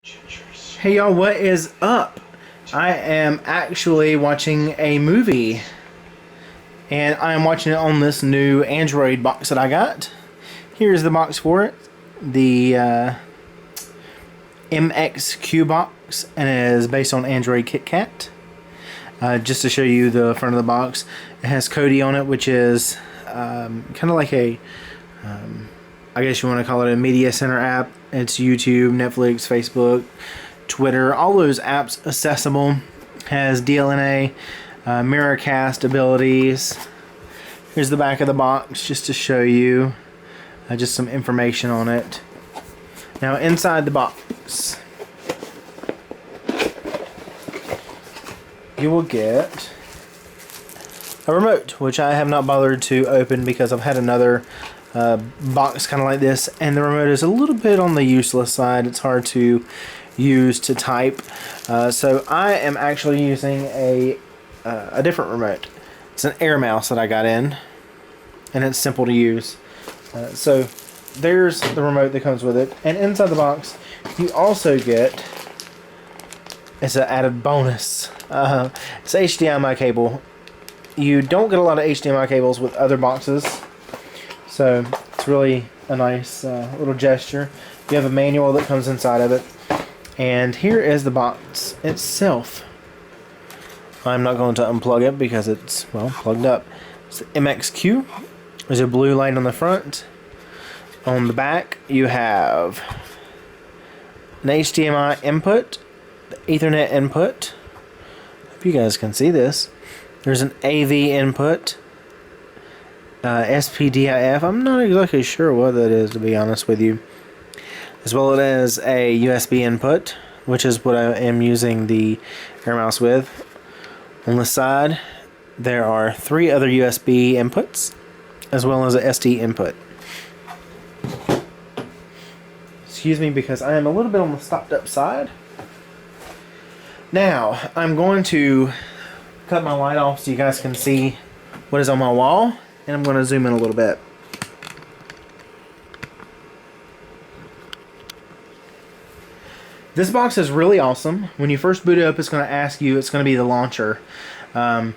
Hey y'all, what is up? I am actually watching a movie, and I am watching it on this new Android box that I got. Here's the box for it, the MXQ box, and it is based on Android KitKat. Just to show you the front of the box, it has Kodi on it, which is kind of like a, I guess you want to call it a media center app. It's YouTube, Netflix, Facebook, Twitter, all those apps accessible. Has DLNA, Mirrorcast abilities. Here's the back of the box just to show you just some information on it. Now inside the box you will get a remote, which I have not bothered to open because I've had another box kind of like this, and the remote is a little bit on the useless side. It's hard to use to type, so I am actually using a different remote. It's an AirMouse that I got in, and it's simple to use. So there's the remote that comes with it, and inside the box you also get, it's an added bonus, it's an HDMI cable. You don't get a lot of HDMI cables with other boxes, so it's really a nice little gesture. You have a manual that comes inside of it, and here is the box itself. I'm not going to unplug it because it's, well, plugged up. It's the MXQ. There's a blue light on the front. On the back you have an HDMI input, the Ethernet input. Hope you guys can see this. There's an AV input, SPDIF. I'm not exactly sure what that is, to be honest with you. As well as a USB input, which is what I am using the AirMouse with. On the side there are 3 other USB inputs, as well as a SD input. Excuse me because I am a little bit on the stopped up side. Now I'm going to cut my light off so you guys can see what is on my wall, and I'm going to zoom in a little bit. This box is really awesome. When you first boot it up, it's going to ask you, it's going to be the launcher. Let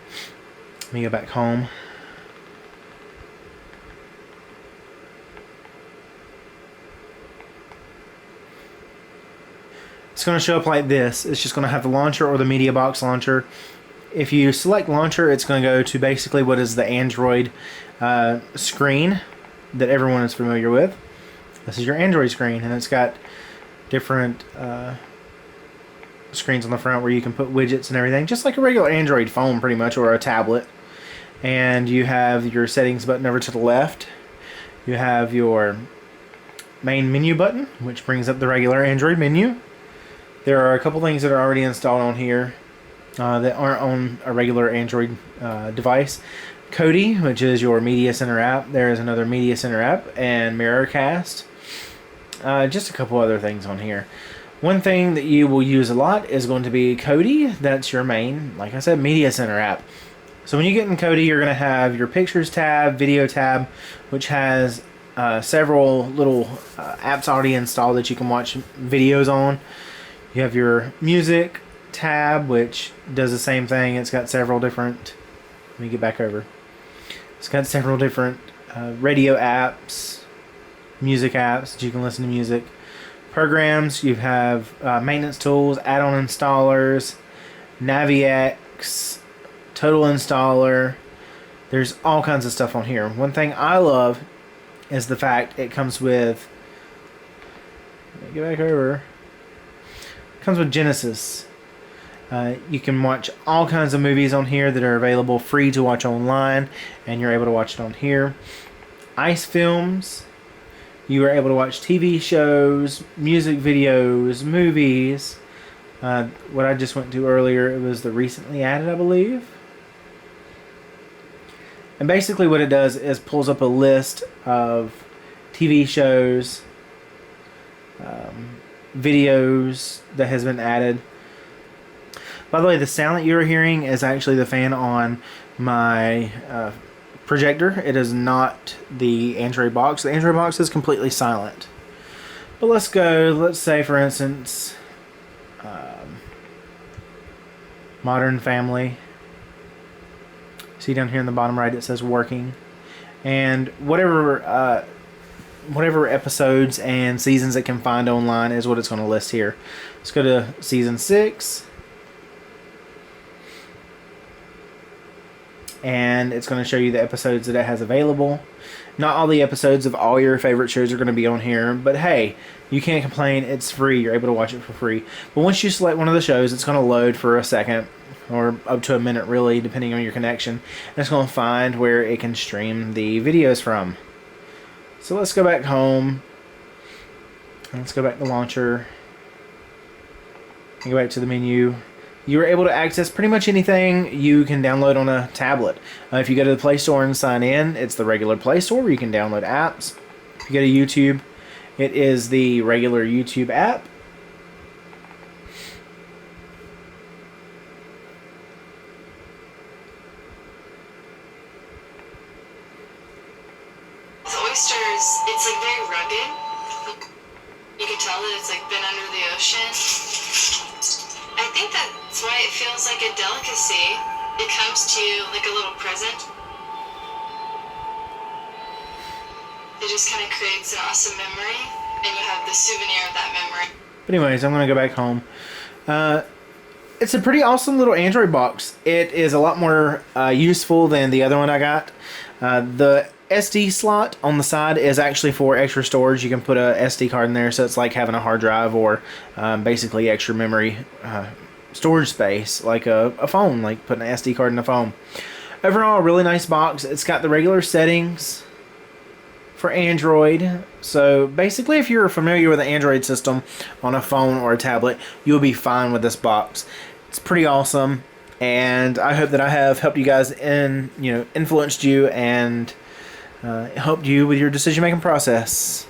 me go back home. It's going to show up like this. It's just going to have the launcher or the media box launcher. If you select launcher, it's going to go to basically what is the Android screen that everyone is familiar with. This is your Android screen, and it's got different screens on the front where you can put widgets and everything, just like a regular Android phone pretty much, or a tablet. And you have your settings button over to the left. You have your main menu button, which brings up the regular Android menu. There are a couple things that are already installed on here that aren't on a regular Android device. Kodi, which is your media center app. There is another media center app, and Mirrorcast. Just a couple other things on here. One thing that you will use a lot is going to be Kodi. That's your main, like I said, media center app. So when you get in Kodi, you're going to have your pictures tab, video tab, which has several little apps already installed that you can watch videos on. You have your music tab, which does the same thing. It's got several different, let me get back over. It's got several different radio apps, music apps that you can listen to music. Programs, you have maintenance tools, add-on installers, NaviX, total installer. There's all kinds of stuff on here. One thing I love is the fact it comes with, let me get back over. It comes with Genesis. You can watch all kinds of movies on here that are available free to watch online, and you're able to watch it on here. Ice films. You are able to watch TV shows, music videos, movies. What I just went to earlier, it was the recently added, I believe. And basically what it does is pulls up a list of TV shows, videos that has been added. By the way, the sound that you're hearing is actually the fan on my projector. It is not the Android box. The Android box is completely silent. But let's say for instance Modern Family. See down here in the bottom right it says working, and whatever episodes and seasons it can find online is what it's going to list here. Let's go to season 6. And it's going to show you the episodes that it has available. Not all the episodes of all your favorite shows are going to be on here, but hey, you can't complain. It's free. You're able to watch it for free. But once you select one of the shows, it's going to load for a second, or up to a minute really, depending on your connection. And it's going to find where it can stream the videos from. So let's go back home. Let's go back to launcher. And go back to the menu. You are able to access pretty much anything you can download on a tablet. If you go to the Play Store and sign in, it's the regular Play Store where you can download apps. If you go to YouTube, it is the regular YouTube app. With oysters, it's like very rugged. You can tell that it's like been under the ocean. I think that's why it feels like a delicacy. It comes to you like a little present. It just kind of creates an awesome memory, and you have the souvenir of that memory. But anyways, I'm going to go back home. It's a pretty awesome little Android box. It is a lot more useful than the other one I got. The SD slot on the side is actually for extra storage. You can put a SD card in there, so it's like having a hard drive, or basically extra memory storage space, like a phone, like putting an SD card in a phone. Overall, a really nice box. It's got the regular settings for Android. So basically, if you're familiar with the Android system on a phone or a tablet, you'll be fine with this box. It's pretty awesome, and I hope that I have helped you guys influenced you and helped you with your decision-making process.